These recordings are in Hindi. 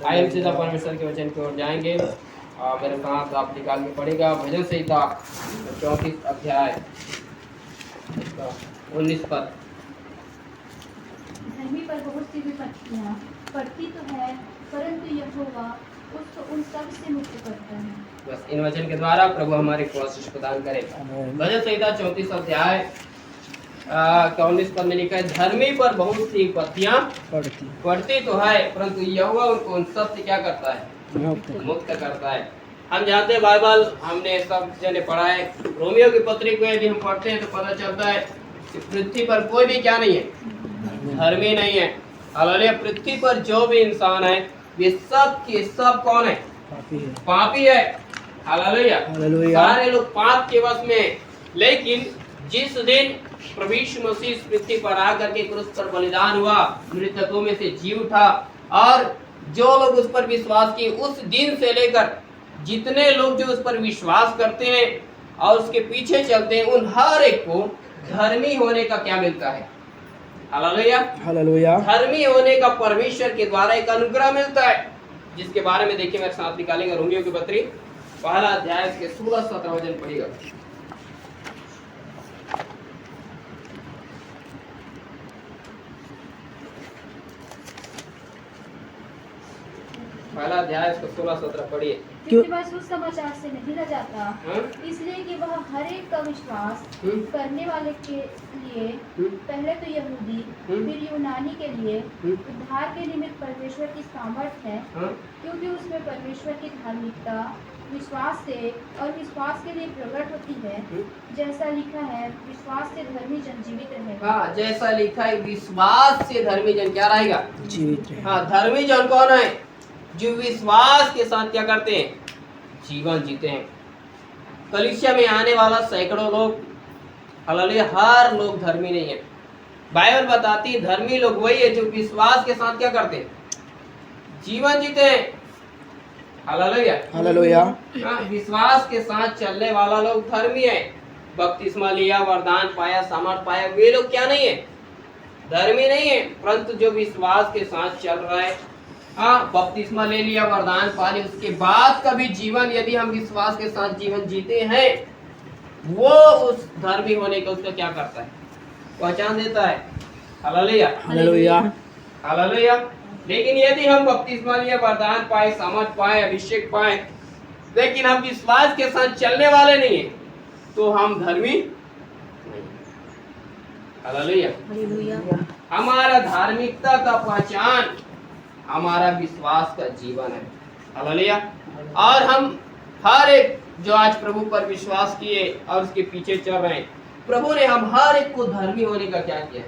आइए हम सीधा परमेश्वर के वचन की ओर जाएंगे और मेरे साथ आप निकाल के पढ़ेगा भजन संहिता 34 अध्याय 19 पद। धर्मी पर बहुत सी विपत्तियां पड़ती तो है, परंतु यहोवा उसको उन सब से मुक्त करता है। बस इन वचन के द्वारा प्रभु हमारे को आशीष प्रदान करे। भजन संहिता 34 अध्याय 19 पद में लिखा है, धर्मी पर बहुत सी विपत्तियां पड़ती तो है, परंतु यहोवा उनको उन सब से क्या करता है? मुक्त करता है। हम जानते हैं बाइबल हमने सब जने पढ़ा है। रोमियो की पत्री को यदि हम पढ़ते हैं तो पता चलता है कि पृथ्वी पर कोई भी क्या नहीं है, धर्मी नहीं है। हालेलुया। पृथ्वी पर जो भी इंसान है वे सब के सब कौन है? पापी है। हालेलुया। सारे लोग पाप के वश में। लेकिन जिस दिन प्रभु यीशु मसीह पृथ्वी पर आकर के क्रूस पर बलिदान हुआ, मृतकों में से जी उठा, और जो लोग उस पर विश्वास किए, उस दिन से लेकर जितने लोग जो उस पर विश्वास करते हैं और उसके पीछे चलते हैं, उन हर एक को धर्मी होने का क्या मिलता है? हालेलुया। हालेलुया। धर्मी होने का परमेश्वर के द्वारा एक अनुग्रह मिलता है, जिसके बारे में देखिए मेरे साथ निकालेंगे रोमियो की पत्री पहला अध्याय के 16-17 वचन पढ़िएगा। पहला अध्याय इसको 16-17 पढ़िए। क्योंकि वह सुसमाचार से नहीं रह जाता, इसलिए कि वह हर एक का विश्वास करने वाले के लिए पहले तो यहूदी फिर यूनानी के लिए उद्धार के निमित्त परमेश्वर की सामर्थ है, क्योंकि उसमें परमेश्वर की धार्मिकता विश्वास से और विश्वास के लिए प्रकट होती है। जैसा लिखा है, विश्वास से धर्मी जन जीवित रहेगा। हाँ, जैसा लिखा है, विश्वास से धर्मी जन क्या रहेगा? जीवित रहेगा। हाँ, धर्मी जन कौन है? जो विश्वास के साथ क्या करते हैं? जीवन जीते हैं। कलीसिया में आने वाला सैकड़ों लोग, हालेलुया, हर लोग धर्मी नहीं है। बाइबल बताती है धर्मी लोग वही है जो विश्वास के साथ क्या करते हैं? जीवन जीते हैं। हालेलुया। हालेलुया। विश्वास के साथ चलने वाला लोग धर्मी है। बपतिस्मा लिया, वरदान पाया, सामर्थ पाया, वे लोग क्या नहीं है? धर्मी नहीं है। परंतु जो विश्वास के साथ चल रहा है, हाँ, बपतिस्मा ले लिया, वरदान पा लिया, उसके बाद का भी जीवन यदि हम विश्वास के साथ जीवन जीते हैं, वो उस धर्मी होने का उसका क्या करता है? पहचान देता है। हालेलुया। हालेलुया। हालेलुया। लेकिन यदि हम बपतिस्मा लिया, वरदान पाए, सामर्थ पाए, अभिषेक पाए, लेकिन हम विश्वास के साथ चलने वाले नहीं है, तो हम धर्मी नहीं। हालेलुया। हालेलुया। हमारा धार्मिकता का पहचान हमारा विश्वास का जीवन है। हालेलुया। और हम हर एक जो आज प्रभु पर विश्वास किए और उसके पीछे चल रहे हैं, प्रभु ने हम हर एक को धर्मी होने का क्या किया?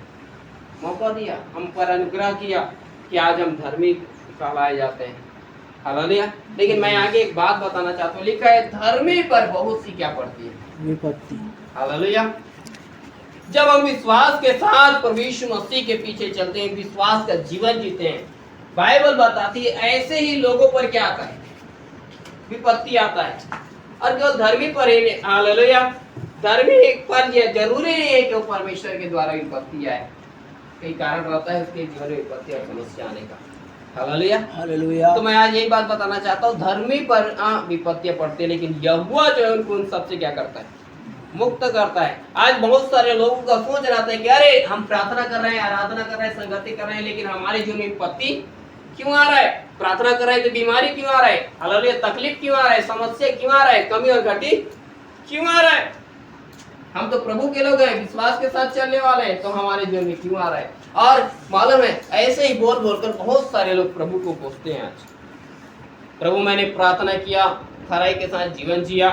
मौका दिया, हम पर अनुग्रह किया कि आज हम धर्मी कहलाए जाते हैं। हालेलुया। लेकिन मैं आगे एक बात बताना चाहता हूँ, लिखा है धर्मी पर बहुत सी क्या पड़ती है? विपत्ति। हालेलुया। जब हम विश्वास के साथ प्रभु यीशु मसीह के पीछे चलते हैं, विश्वास का जीवन जीते हैं, बाइबल बताती है ऐसे ही लोगों पर क्या आता है? विपत्ति आता है। और केवल धर्मी पर ही नहीं, हालेलुया, धर्मी पर जरूरी नहीं है कि वो परमेश्वर के द्वारा विपत्ति आए। कई कारण रहता है उसके जीवन में विपत्ति और समस्या आने का। हालेलुया। हालेलुया। तो मैं आज यही बात बताना चाहता हूँ, धर्मी पर विपत्तियां पड़ती है, लेकिन यहोवा जो है उनको उन सबसे क्या करता है? मुक्त करता है। आज बहुत सारे लोगों का सोच रहता है कि अरे हम प्रार्थना कर रहे हैं, आराधना कर रहे हैं, संगति कर रहे हैं, लेकिन हमारे जीवन में विपत्ति क्यों आ रहा है? प्रार्थना कर रहे हैं तो बीमारी क्यों आ रहा है? हालेलुया, तकलीफ क्यों आ रहा है? समस्या क्यों आ रहा है? कमी और घटी क्यों आ रहा है? हम तो प्रभु के लोग हैं, विश्वास के साथ चलने वाले हैं, तो हमारे जीवन में क्यों आ रहा है? और मालूम है, ऐसे ही बोल बोलकर बहुत सारे लोग प्रभु को कोसते हैं। आज प्रभु मैंने प्रार्थना किया, खराई के साथ जीवन जिया,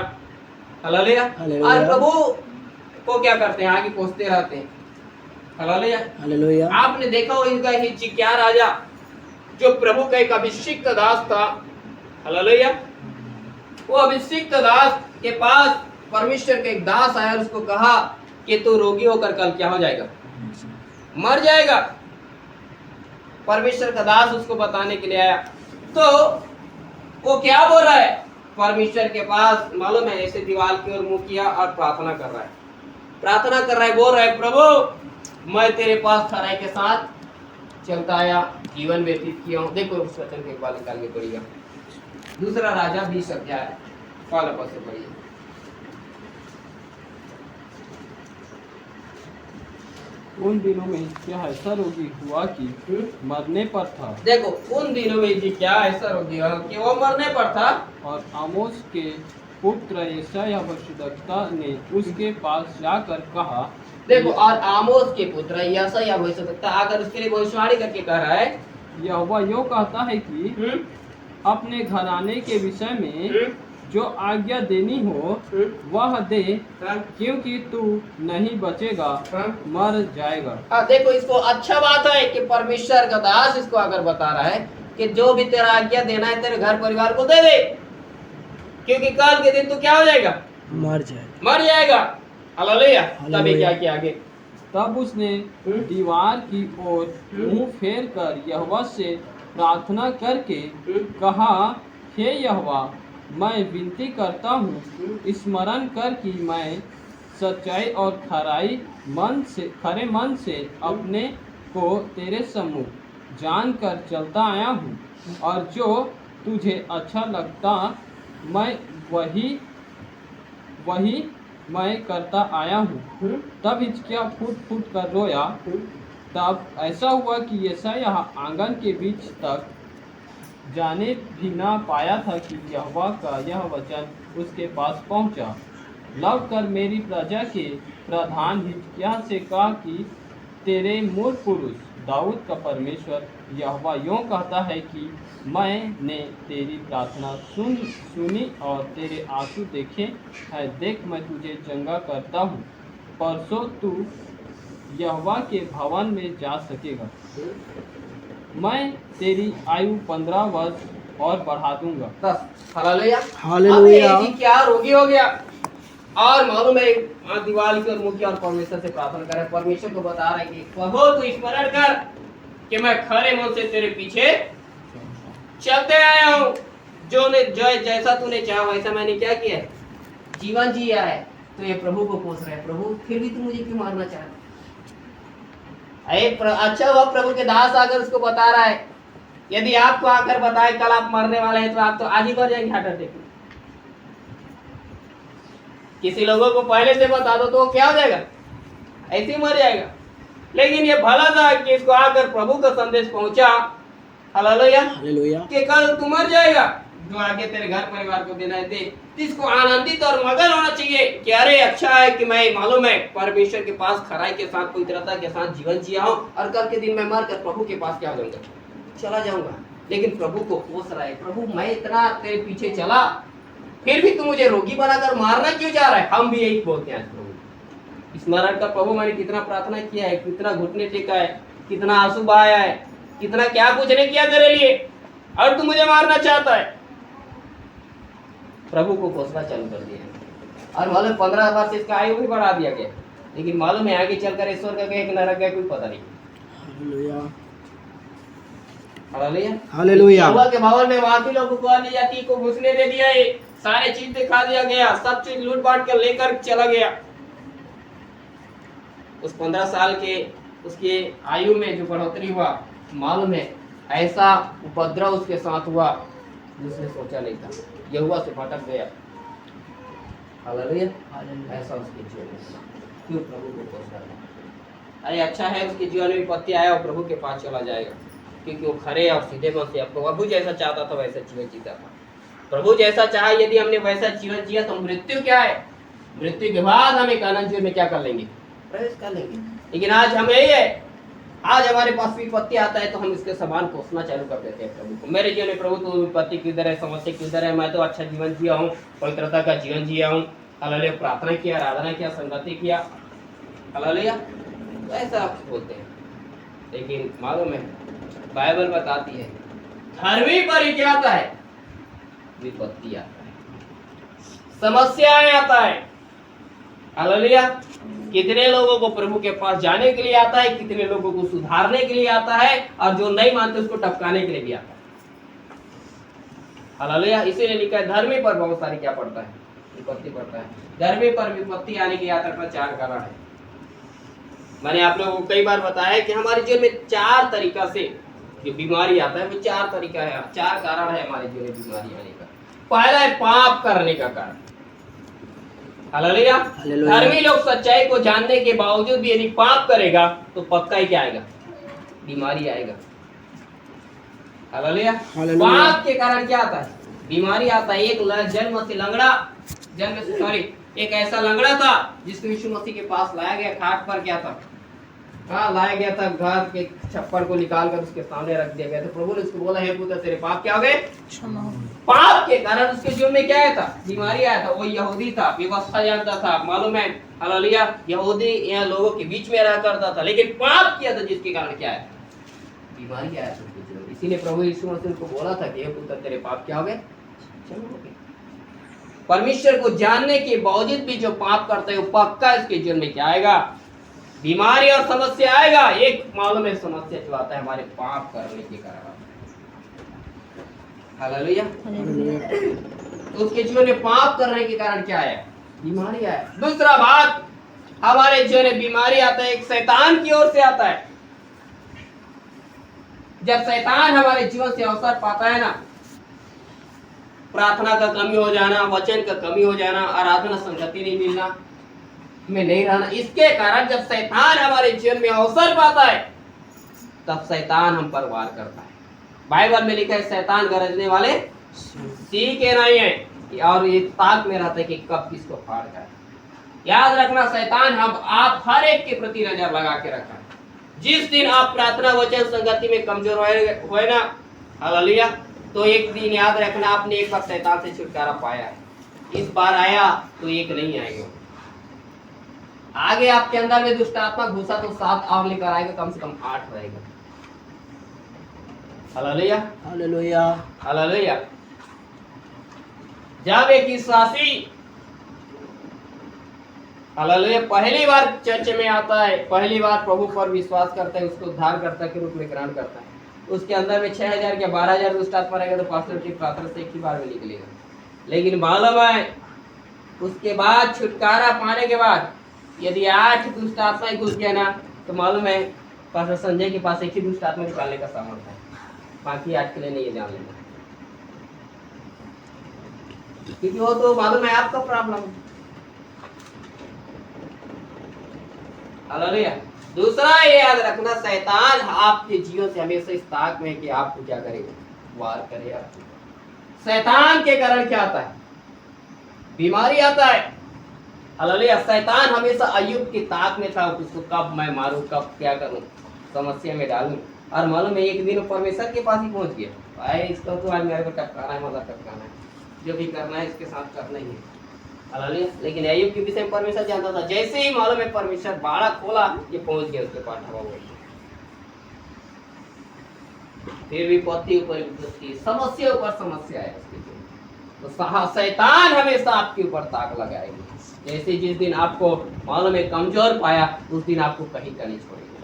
हालेलुया, और प्रभु को क्या करते हैं? आगे कोसते रहते हैं। हालेलुया। हालेलुया। आपने देखा हो इनका हिजकिय्याह राजा, जो प्रभु का एक अभिषिक्त दास था, हालेलुया, वो अभिषिक्त दास के पास परमेश्वर का एक दास आया और उसको कहा कि तू रोगी होकर कल क्या हो जाएगा? मर जाएगा। परमेश्वर का दास उसको बताने के लिए आया, तो वो क्या बोल रहा है? परमेश्वर के पास मालूम है ऐसे दीवार की ओर मुंह किया और प्रार्थना कर रहा है, बोल रहा है, प्रभु मैं तेरे पास खराई के साथ चलता आया, जीवन व्यतीत किया हूँ। देखो उस वचन के बाद निकाल के पढ़िएगा। दूसरा राजा 20 अध्याय पहला पद से पढ़िए। उन दिनों में क्या ऐसा रोगी हुआ कि मरने पर था। देखो उन दिनों में जी क्या ऐसा रोगी हुआ कि वो मरने पर था, और आमोस के पुत्र यशायाह भविष्यद्वक्ता ने उसके पास जाकर कहा। देखो और आमोस के पुत्र यशायाह भविष्यद्वक्ता आकर उसके लिए भविष्यवाणी करके कह रहा है, यहोवा यो कहता है कि अपने घराने के विषय में जो आज्ञा देनी हो वह दे, क्योंकि तू नहीं बचेगा, मर जाएगा। हाँ देखो इसको अच्छा बात है कि परमेश्वर का दास इसको अगर बता रहा है कि जो भी तेरा आज्ञा देना है तेरे घर परिवार को दे दे, क्योंकि कल के दिन तू क्या हो जाएगा, मर जाएगा। हालेलुया। तभी क्या किया आगे, तब उसने दीवार की ओर मुंह फेर कर यहोवा से प्रार्थना करके कहा, हे यहोवा, मैं विनती करता हूँ, स्मरण कर कि मैं सच्चाई और खरे मन से अपने को तेरे सम्मुख जान कर चलता आया हूँ, और जो तुझे अच्छा लगता मैं वही मैं करता आया हूँ। तब हिजकिय्याह फूट फूट कर रोया। तब ऐसा हुआ कि यशायाह आंगन के बीच तक जाने भी ना पाया था कि यहोवा का यह वचन उसके पास पहुंचा। लौट कर मेरी प्रजा के प्रधान हिजकिय्याह से कहा कि तेरे मूल पुरुष दाऊद का परमेश्वर यहोवा यों कहता है कि मैंने तेरी प्रार्थना सुनी और तेरे आंसू देखे है। देख मैं तुझे चंगा करता हूँ, परसों तू यहोवा के भवन में जा सकेगा। मैं तेरी आयु 15 वर्ष और बढ़ा दूंगा। बस हालेलुया। हालेलुया। अब ये क्या रोगी हो गया और मालूम है दीवार की और मुखिया और परमेश्वर से प्रार्थना करे, परमेश्वर को बता रहा है कि प्रभु तू स्मरण कर कि मैं खरे मन से तेरे पीछे चलते आया हूँ। जो जैसा तूने चाहा वैसा मैंने क्या किया है, जीवन जिया है। तो ये प्रभु को पूछ रहा है, प्रभु फिर भी तू मुझे क्यों मारना चाह रहा है। अच्छा हुआ प्रभु के दास आकर उसको बता रहा है। यदि आपको आकर बताए कल आप मरने वाले हैं तो आप तो आज ही मर जाएंगे हार्ट अटैक में। किसी लोगों को पहले से बता दो तो वो क्या हो जाएगा, ऐसे ही मर जाएगा। लेकिन ये भला था कि इसको आकर प्रभु का संदेश पहुंचा, हालेलुया, कि कल तू मर जाएगा, जो आगे तेरे घर परिवार को देना है दे। इसको आनंदित और मगन होना चाहिए कि अरे अच्छा है कि मैं मालूम है परमेश्वर के पास खराई के साथ पवित्रता के साथ जीवन जिया हूँ, और कल के दिन मैं मर कर प्रभु के पास क्या हो जाऊंगा, चला जाऊंगा। लेकिन प्रभु को कोस रहा है, प्रभु मैं इतना तेरे पीछे चला फिर भी तू मुझे रोगी बनाकर मारना क्यों चाह रहा है। हम भी यही बोलते हैं प्रभु, स्मरण कर प्रभु मैंने कितना प्रार्थना किया है, कितना घुटने टेका है, कितना आंसू बहाया है, कितना क्या कुछ नहीं किया तेरे लिए, और तू मुझे मारना चाहता है। प्रभु को घोषणा चालू कर दिया और मालूम 15 वर्ष इसका आयु भी बढ़ा दिया गया। लेकिन मालूम है आगे चलकर ईश्वर का गया कि नरक गया कोई पता नहीं। हालेलुया। के भवन में वहां के लोगों को आने जाति को घुसने दे दिया, ये सारे चीज दिखा दिया गया, सब चीज लूट बांट कर लेकर चला गया। उस 15 साल के उसके आयु में जो बढ़ोतरी हुआ, मालूम है ऐसा उपद्रव उसके साथ हुआ जिसने सोचा नहीं था। यहोवा से भटक गया। हालेलुया। ऐसा उसके जीवन में क्यों प्रभु को खोज रहा। अरे अच्छा है उसके जीवन में विपत्ति आया और प्रभु के पास चला जाएगा, क्योंकि वो खरे और सीधे मन से आपको प्रभु जैसा चाहता था वैसा जीवन जीता था। प्रभु जैसा चाहा यदि हमने वैसा जीवन जिया तो मृत्यु क्या है, मृत्यु के बाद हम एक अनंत जीवन में क्या कर लेंगे, प्रवेश कर लेंगे। लेकिन आज हम यही है, आज हमारे पास विपत्ति आता है तो हम इसके समान कोसना चालू कर देते हैं प्रभु को। मेरे जीवन में प्रभु तो विपत्ति किधर है, समस्या किधर है, मैं तो अच्छा जीवन जिया हूँ, पवित्रता का जीवन जिया हूँ, हालेलुया, प्रार्थना किया, आराधना किया, संगति किया, हालेलुया, तो ऐसा बोलते हैं। लेकिन मालूम है बाइबल बताती है धर्मी पर ही क्या आता है, विपत्ति आता है, समस्याएं आता है। हालेलुया। कितने लोगों को प्रभु के पास जाने के लिए आता है, कितने लोगों को सुधारने के लिए आता है, और जो नहीं मानते उसको टपकाने के लिए भी आता है। हालेलुया। इसीलिए लिखा है धर्मी पर बहुत सारी क्या पड़ता है, विपत्ति पड़ता है। धर्मी पर विपत्ति आने की यात्रा का 4 कारण है। मैंने आप लोगों को कई बार बताया कि हमारे जीवन में 4 तरीका से जो बीमारी आता है वो 4 तरीका है, 4 कारण है हमारे जीवन में बीमारी आने का। पहला है पाप करने का कारण। हालेलुया। धर्मी लोग सच्चाई को जानने के बावजूद भी यदि पाप करेगा तो पक्का ही क्या आएगा? बीमारी आएगा। हालेलुया। पाप के कारण क्या आता है? बीमारी आता है। एक ऐसा लंगड़ा था जिसको यीशु मसीह के पास लाया गया, खाट पर क्या था? लाया गया था, घर के छप्पर को निकाल कर उसके सामने रख दिया गया था। प्रभु ने उसको बोला, हे पुत्र तेरे पाप क्या हो गए? पाप के कारण उसके जीवन में क्या आया था? बीमारी आया था। वो यहूदी था, व्यवस्था जानता था, मालूम है, हालेलुया, यहूदी यहाँ लोगों के बीच में रहा करता था, लेकिन पाप किया था जिसके कारण क्या है? बीमारी आया था उसके जीवन में। इसीलिए प्रभु यीशु मसीह को बोला था कि हे पुत्र तेरे पाप क्या हो गए? क्षमा हो गए। परमेश्वर को जानने के बावजूद भी जो पाप करता है वो पक्का इसके जीवन में क्या आएगा? बीमारी और समस्या आएगा। एक मालूम है समस्या जो आता है हमारे पाप करने के कारण। हालेलुया। तो उसके जीवन में पाप करने के कारण क्या है? बीमारी है। दूसरा बात, हमारे जीवन में बीमारी आता है एक शैतान की ओर से आता है। जब शैतान हमारे जीवन से अवसर पाता है ना, प्रार्थना का कमी हो जाना, वचन का कमी हो जाना, आराधना संगति नहीं मिलना, में नहीं रहना, इसके कारण जब शैतान हमारे जीवन में अवसर पाता है तब शैतान हम पर वार करता है। बाइबल में लिखा है शैतान गरजने वाले सीखे नहीं है, और ये ताक में रहता है कि कब किसको फाड़ जाए। याद रखना, शैतान आप हर एक के प्रति नजर लगा के रखा है। जिस दिन आप प्रार्थना वचन संगति में कमजोर हुए ना, हालेलुया, तो एक दिन याद रखना आपने एक बार शैतान से छुटकारा पाया है। इस बार आया तो एक नहीं आएगा, आगे आपके अंदर में दुष्ट आत्मा घुसा तो 7 और लेकर आएगा, कम से कम 8 रहेगा। Hallelujah, hallelujah, hallelujah. जब एक विश्वासी हालेलुया पहली बार चर्च में आता है, पहली बार प्रभु पर विश्वास करता है, उसको उद्धारकर्ता के रूप में ग्रहण करता है, उसके अंदर में 6000 या 12000 दुष्ट आत्मा रहेगा तो पास्टर की प्रार्थना से एक ही बार में निकलेगा। लेकिन मालूम है उसके बाद छुटकारा पाने के बाद यदि 8 दुष्ट आत्मा घुस गया ना, तो मालूम है पास्टर संजय के पास एक ही दुष्ट आत्मा निकालने का सामर्थ्य है, बाकी 8 के लिए नहीं, ये जान लेना, क्योंकि वो तो मालूम है आपका प्रॉब्लम। हालेलुया। दूसरा ये याद रखना, शैतान आपके जीवन से हमेशा इस ताक में कि आपको क्या करेगा? वार करेगा। शैतान के कारण क्या आता है? बीमारी आता है। हालेलुया। शैतान हमेशा अय्यूब की ताक में था, उसको कब मैं मारूं, कब क्या करूं, समस्या में डालूं, और मालूम है एक दिन परमेश्वर के पास ही पहुंच गया, भाई इसको तो आज मेरे को टपकाना है, मतलब टपकाना है, जो भी करना है इसके साथ करना ही है। हालेलुया। लेकिन अय्यूब के विषय में परमेश्वर जानता था, जैसे ही मालूम है परमेश्वर बाड़ा खोला, ये पहुंच गया उसके पास हवा हुई। फिर विपत्ति ऊपर विपत्ति, समस्या ऊपर समस्या है उसके जीवन। तो शैतान हमेशा आपके ऊपर ताक लगाएगी। जैसे जिस दिन आपको मालूम है कमजोर पाया, उस दिन आपको कहीं का नहीं छोड़ेगा।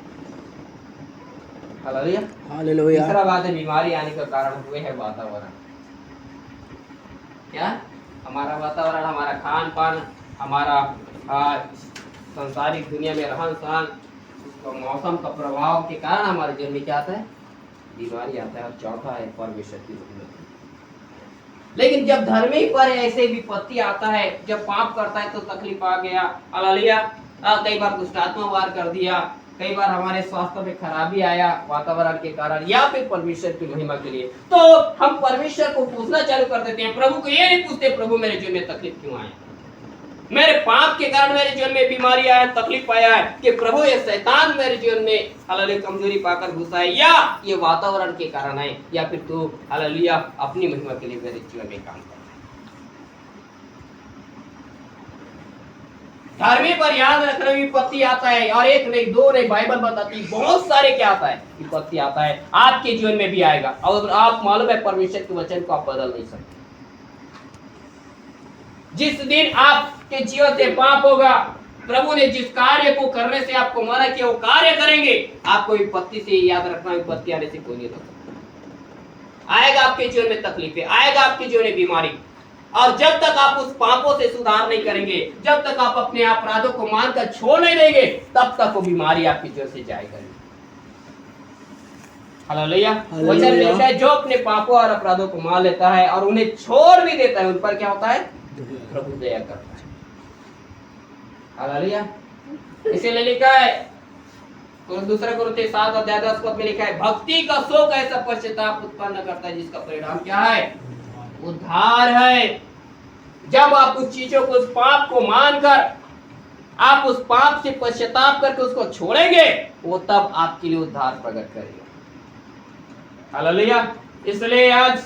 Hallelujah, hallelujah. तीसरा बात है बीमारी आने का कारण हुए है वातावरण। क्या? हमारा वातावरण, हमारा खान पान, हमारा संसारिक दुनिया में रहन सहन, मौसम का प्रभाव के कारण हमारे जीवन में क्या आता है? बीमारी आता है। और चौथा है परमेश्वर की हुक्म। लेकिन जब धर्मी पर ऐसे विपत्ति आता है, जब पाप करता है तो तकलीफ आ गया, हालेलुया, कई बार दुष्ट आत्मा वार कर दिया, कई बार हमारे स्वास्थ्य में खराबी आया वातावरण के कारण, या फिर परमेश्वर की महिमा के लिए, तो हम परमेश्वर को पूछना चालू कर देते हैं। प्रभु को ये नहीं पूछते प्रभु मेरे जीवन में तकलीफ क्यों आया, मेरे पाप के कारण मेरे जीवन में बीमारी आया, तकलीफ आया है, कि प्रभु ये शैतान मेरे जीवन में हालेलुया कमजोरी पाकर घुसा है, या ये वातावरण के कारण है, या फिर तू हालेलुया अपनी महिमा के लिए मेरे जीवन में काम कर। धर्मी पर याद रखना विपत्ति आता है, और एक नहीं दो नहीं, बाइबल बताती बहुत सारे क्या आता है, विपत्ति आता है, आपके जीवन में भी आएगा। और आप मालूम है परमेश्वर के वचन को आप बदल नहीं सकते। जिस दिन आपके जीवन से पाप होगा, प्रभु ने जिस कार्य को करने से आपको मना किया वो कार्य करेंगे, आपको विपत्ति से याद रखना, विपत्ति आने से कोई नहीं रोक सकता। आएगा आपके जीवन में तकलीफें, आएगा आपके जीवन में बीमारी, और जब तक आप उस पापों से सुधार नहीं करेंगे, जब तक आप अपने अपराधों को मानकर छोड़ नहीं देंगे, तब तक वो बीमारी आपकी जड़ से जाएगा। हालेलुया। वचन में लिखा है जो अपने पापों और अपराधों को मान लेता है और उन्हें छोड़ भी देता है, उन पर क्या होता है? प्रभु दया करता है। हालेलुया। इसीलिए लिखा है दूसरा कुरिन्थियों 7:10 में लिखा है, भक्ति का शोक ऐसा पश्चाताप उत्पन्न करता है जिसका परिणाम क्या है? उद्धार है। जब आप उस चीजों को, उस पाप को मानकर आप उस पाप से पश्चाताप करके उसको छोड़ेंगे, वो तब आपके लिए उद्धार प्रकट करेगा। हालेलुया। इसलिए आज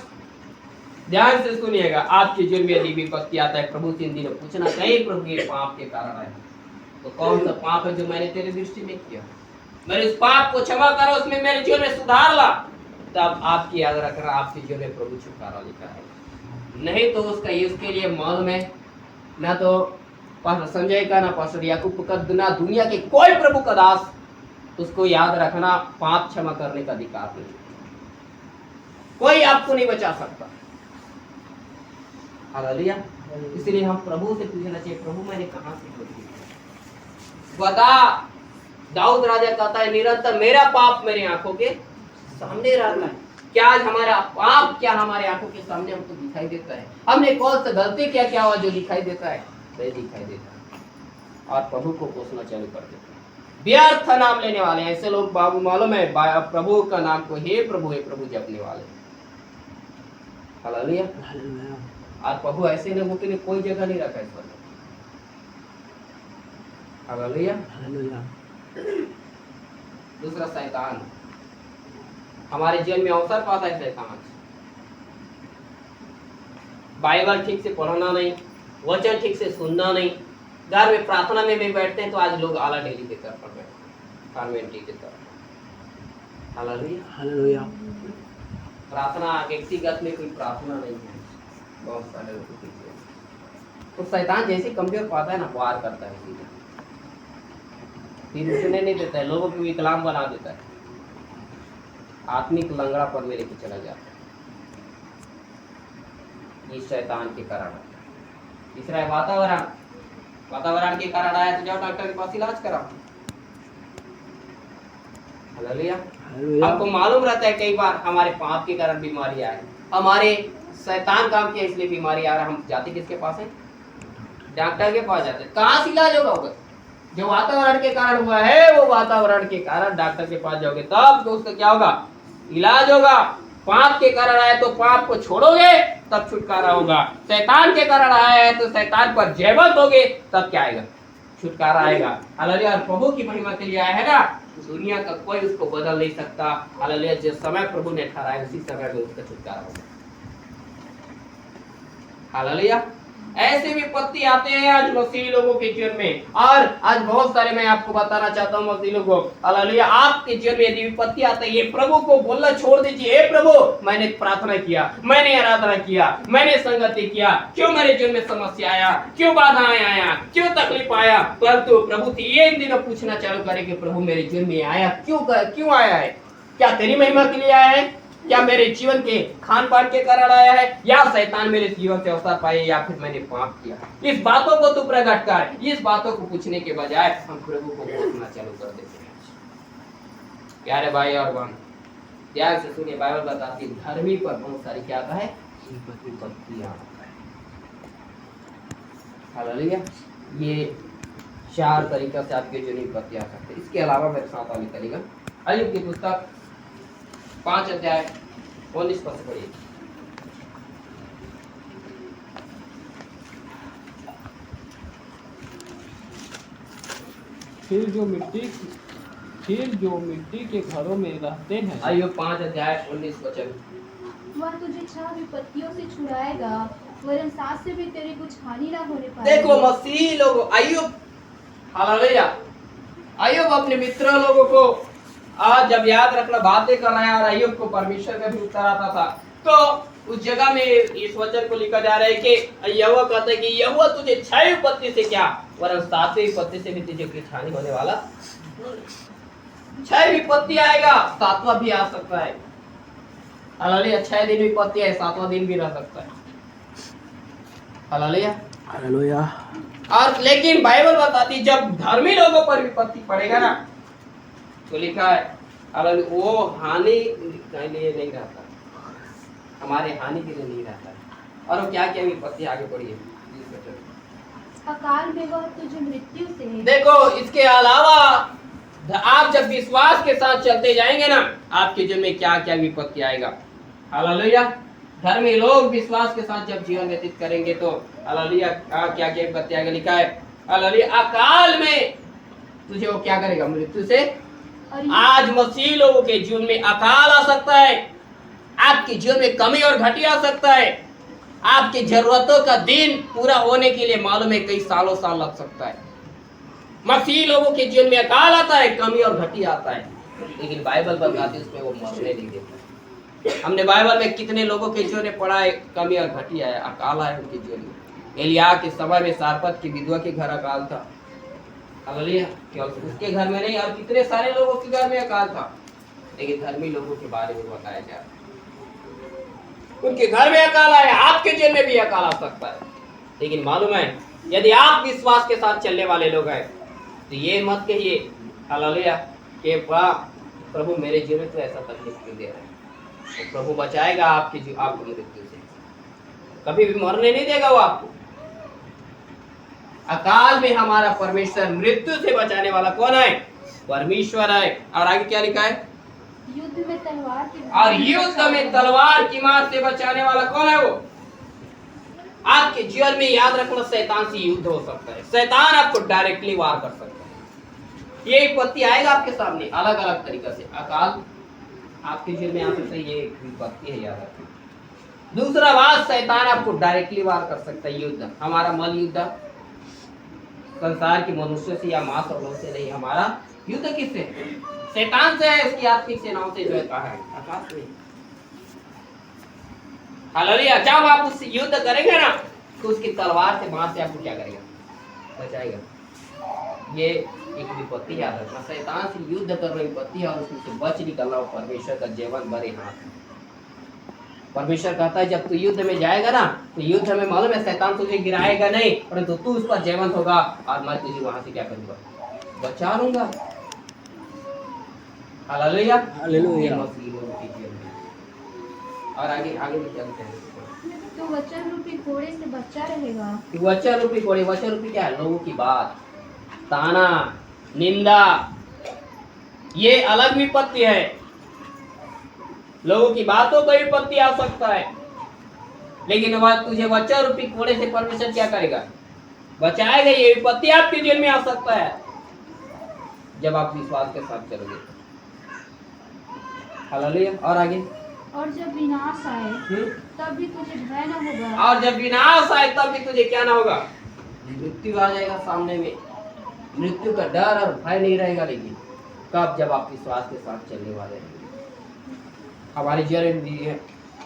ध्यान से सुनिएगा, आपके जीवन में यदि विपत्ति आता है, प्रभु से इन दिनों पूछना चाहिए, प्रभु ये पाप के कारण आया, तो कौन सा पाप है जो मैंने तेरे दृष्टि में किया? मेरे इस पाप को क्षमा करो, उसमें मेरे जीवन में सुधार ला। तब आपकी याद रखना, आपके जीवन में प्रभु छुटकारा लेकर आएगा। नहीं तो उसके लिए मालूम है ना, तो पास्टर संजय का, ना पास्टर याकूब का, ना दुनिया के कोई प्रभु का दास उसको याद रखना, पाप क्षमा करने का अधिकार नहीं। कोई आपको नहीं बचा सकता। हालेलुया। इसलिए हम प्रभु से पूछना चाहिए, प्रभु मैंने कहां से गलती की? बता। दाऊद राजा कहता है, निरंतर मेरा पाप मेरे आंखों के सामने रहता है। क्या आज हमारा पाप क्या हमारे आंखों के सामने हमको दिखाई देता है? हमने कौन सा गलती क्या हुआ जो दिखाई देता है? नहीं दिखाई देता है। और प्रभु को कोसना चालू कर देता है। व्यर्थ नाम लेने वाले ऐसे लोग, बाबू मालूम है, प्रभु का नाम को हे प्रभु जपने वाले। हालेलुया। और प्रभु ऐसे लोगों के लिए कोई जगह नहीं रखा है इस पर। हालेलुया। दूसरा शैतान हमारे जीवन में अवसर पाता है। शैतान बाइबल ठीक से पढ़ना नहीं, वचन ठीक से सुनना नहीं, घर में प्रार्थना में भी बैठते हैं तो आज लोग आला डेली के तौर पर बैठते हैं, कॉन्वेंटी के तौर पर। हालेलुया। प्रार्थना व्यक्तिगत में कोई प्रार्थना नहीं है बहुत सारे लोगों के लिए। तो शैतान जैसे कमजोर पाता है ना, वार करता है, फिर सुनने नहीं देता है, लोगों को विकलांग बना देता है, आत्मिक लंगड़ा पर में लेके चला जाता है। इस शैतान के कारण तीसरा है वातावरण के कारण आया तो जाओ डॉक्टर के पास इलाज कराओ। हालेलुया। आपको मालूम रहता है कई बार हमारे पाप के कारण बीमारी आए, हमारे शैतान काम किया इसलिए बीमारी आ रहा, हम जाते किसके पास है? डॉक्टर के पास जाते। कहाँ से इलाज होगा? जो वातावरण के कारण हुआ है, वो वातावरण के कारण डॉक्टर के पास जाओगे तब तो उसका क्या होगा? इलाज होगा। पाप के कारण आया तो पाप को छोड़ोगे तब छुटकारा होगा। शैतान के कारण आया है तो शैतान पर जयवंत होगे तब क्या आएगा? छुटकारा आएगा। हालेलुया। प्रभु की महिमा के लिए आया है ना, दुनिया का कोई उसको बदल नहीं सकता। हालेलुया। जिस समय प्रभु ने ठहराया उसी समय में उसका छुटकारा होगा। हालेलुया। ऐसे विपत्ति आते हैं आज मसीही लोगों के जीवन में, और आज बहुत सारे मैं आपको बताना चाहता हूँ मसीही लोगों, हालेलुया, आपके जीवन में यदि विपत्ति आते है, ये प्रभु को बोलना छोड़ दीजिए, हे प्रभु मैंने प्रार्थना किया, मैंने आराधना किया, मैंने संगति किया, क्यों मेरे जीवन में समस्या आया, क्यों बाधाएं आया, क्यों तकलीफ आया, परंतु प्रभु से ये इन दिनों पूछना चालू करे कि प्रभु मेरे जीवन में आया क्यों आया है? क्या तेरी महिमा के लिए आया है? क्या मेरे जीवन के खान पान के कारण आया है, या शैतान मेरे जीवन से अवसर पाए, या फिर मैंने पाप किया? इस बातों को तू प्रकट कर। इस बातों को पूछने के बजाय हम प्रभु को पूछना चालू कर देते हैं। प्यारे भाई और बहन, ध्यान से सुनिए, बाइबल बताती है धर्मी पर बहुत सारी क्या आता है? विपत्तियां। हालेलुया। ये 4 तरीका से आपके जीवन में विपत्ति आ सकते हैं। इसके अलावा मेरे साथ आगे करेगा अय्यूब की पुस्तक 5 अध्याय 19 पद से पढ़िए। फिर जो मिट्टी के घरों में रहते हैं। अय्यूब 5 अध्याय 19 वचन। वह तुझे 6 विपत्तियों से छुड़ाएगा, वरन 7 से भी तेरी कुछ हानि ना होने पाएगी। देखो मसीही लोग, अय्यूब, हालेलुया, अय्यूब अपने मित्र लोगों को आज जब याद रखना बातें कर रहा है, और अय्यूब को परमेश्वर का भी उत्तर आता था, तो उस जगह में इस वचन को लिखा जा रहा है कि यहोवा कहता है कि यहोवा तुझे 6 विपत्ति से क्या, वरन 7वीं विपत्ति से भी तुझे कुछ हानि होने वाला। 6 विपत्ति आएगा, 7वां भी आ सकता है। हालेलुया। 6 दिन विपत्ति है, 7वां दिन भी रह सकता है। हालेलुया। हालेलुया। और लेकिन बाइबल बताती जब धर्मी लोगों पर विपत्ति पड़ेगा ना, तो लिखा है हालेलुया, वो हानि के लिए नहीं रहता, हमारे हानि के लिए नहीं रहता। और वो क्या क्या विपत्ति आगे बढ़ी है, अकाल में वह तुझे मृत्यु से, देखो इसके अलावा आप जब विश्वास के साथ चलते जाएंगे ना, आपके जीवन में क्या क्या विपत्ति आएगा। हालेलुया। धर्मी लोग विश्वास के साथ जब जीवन व्यतीत करेंगे तो हालेलुया क्या क्या विपत्ति आएगा, लिखा है हालेलुया, अकाल में तुझे वो क्या करेगा, मृत्यु से। आज मसीह लोगों के जीवन में अकाल आ सकता है, आपके जीवन में कमी और घटी आ सकता है, आपकी जरूरतों का दिन पूरा होने के लिए मालूम है कई सालों साल लग सकता है। मसीह लोगों के जीवन में अकाल आता है, कमी और घटी आता है, लेकिन बाइबल बताती है उसमें वो मरने नहीं देता। हमने बाइबल में कितने लोगों के जीवन में पढ़ा है, कमी और घटी आया, अकाल आया उनके जीवन में। एलिया के समय में सारपत की विधवा के घर अकाल था, हालेलुया, केवल उसके घर में नहीं और कितने सारे लोगों के घर में अकाल था, लेकिन धर्मी लोगों के बारे में बताया जा रहा है उनके घर में अकाल आया, आपके जीवन में भी अकाल आ सकता है। लेकिन मालूम है यदि आप विश्वास के साथ चलने वाले लोग हैं तो ये मत कहिए हालेलुया कि प्रभु मेरे जीवन में तो ऐसा तकलीफ क्यों दे रहा है, तो प्रभु बचाएगा आपको मृत्यु से, कभी भी मरने नहीं देगा वो आपको। अकाल में हमारा परमेश्वर मृत्यु से बचाने वाला कौन है, परमेश्वर है। और आगे क्या लिखा है, युद्ध में तलवार की, और युद्ध में तलवार की मार से बचाने वाला कौन है वो। आपके जीवन में याद रखना, शैतान से युद्ध हो सकता है, शैतान आपको डायरेक्टली वार कर सकता है। ये विपत्ति आएगा आपके सामने अलग अलग तरीके से, अकाल आपके जीवन में आ सकता है, ये विपत्ति है, याद रखना। दूसरा बात, शैतान आपको डायरेक्टली वार कर सकता है, युद्ध। हमारा मल युद्ध संसार के मनुष्य से या मांस और लोह से नहीं, हमारा युद्ध किससे है, शैतान से है, उसकी आत्मिक सेनाओं से जो है कहा है, आकाश में। हालेलुया। जब आप उससे युद्ध करेंगे ना तो उसकी तलवार से, बाण से आपको क्या करेगा, बचाएगा। ये एक विपत्ति याद रखना, शैतान से युद्ध करना विपत्ति है, और उससे बच निकलना परमेश्वर का जीवन बड़े हाथ है। परमेश्वर कहता है जब तू युद्ध में जाएगा ना तो युद्ध में मालूम है शैतान तुझे गिराएगा नहीं, परंतु तू उस पर जयवंत होगा और मैं तुझे वहां से क्या करूंगा, बचा लूंगा। Hallelujah, hallelujah. और आगे आगे भी क्या कहते हैं, तो वचन रूपी घोड़े से बचा रहेगा। वचन रूपी घोड़े, वचन रूपी क्या है, लोगों की बात, ताना, निंदा, ये अलग विपत्ति है। लोगों की बातों का विपत्ति आ सकता है, लेकिन वह तुझे वचन रूपी घोड़े से परमेश्वर क्या करेगा, बचाएगा। ये विपत्ति आपके जीवन में आ सकता है जब आप विश्वास के साथ चलोगे। हालेलुया। और आगे, और जब विनाश आए तब भी तुझे भय न होगा। और जब विनाश आए तब भी तुझे क्या ना होगा, मृत्यु आ जाएगा सामने में, मृत्यु का डर और भय नहीं रहेगा। लेकिन कब, जब आप विश्वास के साथ चलने वाले हैं। हमारे जीवन में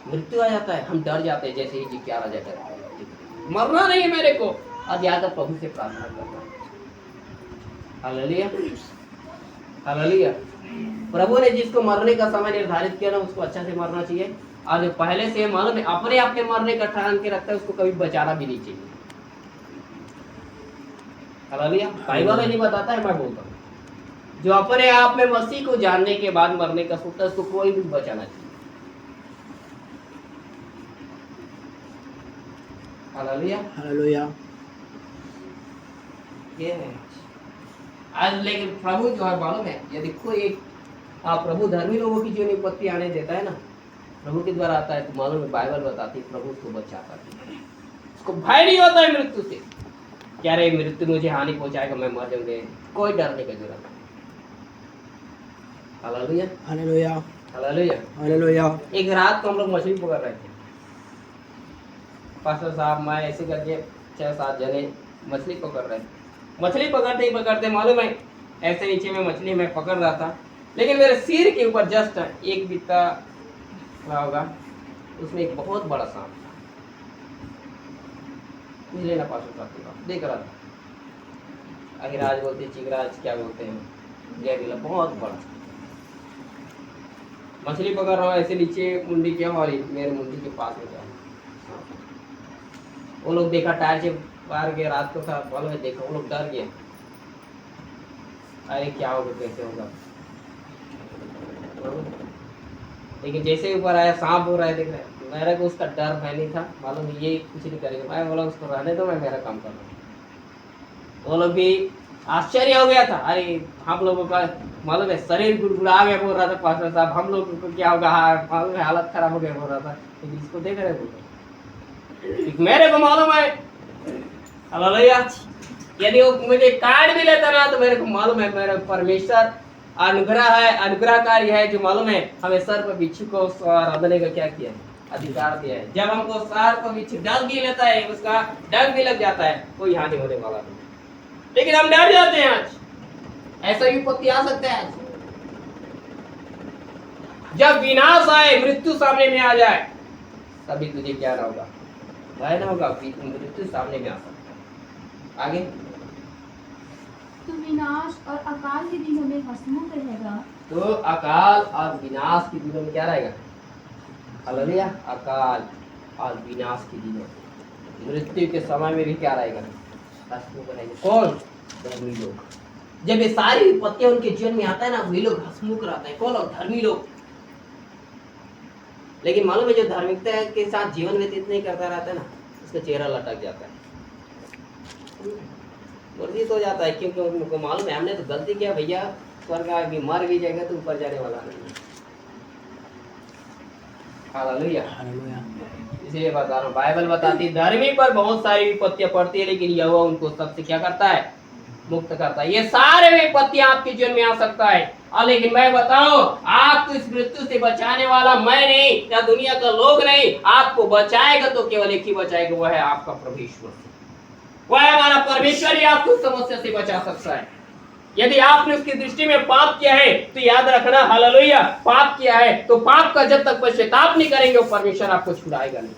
मृत्यु आ जाता है, हम डर जाते हैं, जैसे ही जी क्या आ जाता है, मरना नहीं है मेरे को, और जाकर प्रभु से प्रार्थना करना। Hallelujah, hallelujah. प्रभु ने जिसको मरने का समय निर्धारित किया ना उसको अच्छा से मरना चाहिए, और जो पहले से मालूम है अपने आप के मरने का ठान के रखता है उसको कभी बचाना भी नहीं चाहिए। हालेलुया। बाइबल नहीं बताता है, मैं बोलता हूँ, जो अपने आप में मसीह को जानने के बाद मरने का सोचता है उसको कोई भी बचाना चाहिए। Hallelujah, hallelujah. ये है आज। लेकिन प्रभु जो है मालूम है, यदि कोई एक प्रभु धर्मी लोगों की जीवन विपत्ति आने देता है ना, प्रभु के द्वारा आता है, तो मालूम है बाइबल बताती है प्रभु उसको बचाता है, उसको भय नहीं होता है मृत्यु से। क्या रे मृत्यु मुझे हानि पहुंचाएगा, मैं मर जाऊंगे, कोई डरने की जरूरत नहीं। Hallelujah, hallelujah, hallelujah, hallelujah. एक रात को हम लोग मछली पकड़ रहे थे, पास्टर साहब मैं ऐसे करके 6-7 जने मछली पकड़ रहे थे। मछली पकड़ते ही पकड़ते मालूम है ऐसे नीचे में मछली मैं पकड़ रहा था, लेकिन मेरे सिर के ऊपर जस्ट एक बित्ता रहा होगा, उसमें एक बहुत बड़ा सांप था। मुझे लेना पास्टर साहब के पास देख रहा था, अहिराज बोलते, चिंगराज क्या बोलते हैं, गैरिला, बहुत बड़ा मछली पकड़ रहा हूँ, ऐसे नीचे मुंडी क्या हमारी, मेरे मुंडी के पास में जा, वो लोग देखा टायर से बाहर गया, रात को था, मालूम है, देखा वो लोग डर गया, अरे क्या होगा, कैसे होगा। लेकिन जैसे ऊपर आया, सांप हो रहा है, देख रहे हैं, मेरे को उसका डर भय नहीं था, मालूम ये कुछ नहीं करेगा। मैं बोला उसको रहने दो, मैं मेरा काम कर रहा हूँ। वो लोग भी आश्चर्य हो गया था, अरे हम लोगों का मालूम है शरीर गुड़गुड़ा गया, बोल रहा था पास्टर साहब, हम लोग को क्या होगा, मालूम है हालत खराब हो गया, बोल रहा था। लेकिन इसको देख रहे हो, मेरे को मालूम है, हालेलुया, यदि वो मुझे कार्ड भी लेता ना तो मेरे को मालूम है मेरा परमेश्वर अनुग्रह है, अनुग्रहकारी है, जो मालूम है हमें सर पर बिच्छू को रगड़ने का क्या किया है, अधिकार दिया है। जब हमको सर पर बिच्छू डंक भी लेता है, उसका डंक भी लग जाता है, कोई हानि होने वाला नहीं। लेकिन हम डर जाते हैं आज, ऐसा भी विपत्ति आ सकता है आज। जब विनाश आए, मृत्यु सामने में आ जाए, तभी तुझे क्या होगा, भय ना होगा, मृत्यु सामने में आ सकता है। आगे, तो विनाश और अकाल के दिनों में हंसमुख रहेगा। तो अकाल और विनाश के दिनों में क्या रहेगा, हालेलुया, अकाल और विनाश के दिनों, मृत्यु के समय में भी क्या रहेगा, हंसमुख रहेगा। कौन, धर्मी लोग। जब ये सारी विपत्तियां उनके जीवन में आता है ना, वही लोग हंसमुख रहते हैं। कौन लोग, धर्मी लोग। लेकिन मालूम है जो धार्मिकता के साथ जीवन व्यतीत नहीं करता रहता है ना, उसका चेहरा लटक जाता है, वर्जित हो जाता है, क्योंकि उनको मालूम है हमने तो गलती किया भैया, स्वर्ग आगे मर भी जाएगा तो ऊपर जाने वाला नहीं है। हालेलुया, इसलिए बता रहा हूँ, बाइबल बताती धर्मी पर बहुत सारी विपत्तियां पड़ती है, लेकिन यहोवा उनको सबसे क्या करता है, मुक्त करता है। ये सारे विपत्तियां आपके जीवन में आ सकता है, लेकिन मैं बताऊं, आपको इस मृत्यु से बचाने वाला मैं नहीं, या दुनिया का लोग नहीं, आपको बचाएगा तो केवल एक ही बचाएगा, वह है आपका प्रभु यीशु मसीह। वह हमारा परमेश्वर ही आपको उस समस्या से बचा सकता है। यदि आपने उसकी दृष्टि में पाप किया है तो याद रखना, हालेलुया, पाप किया है तो पाप का जब तक पश्चाताप नहीं करेंगे, वो परमेश्वर आपको छुड़ाएगा नहीं।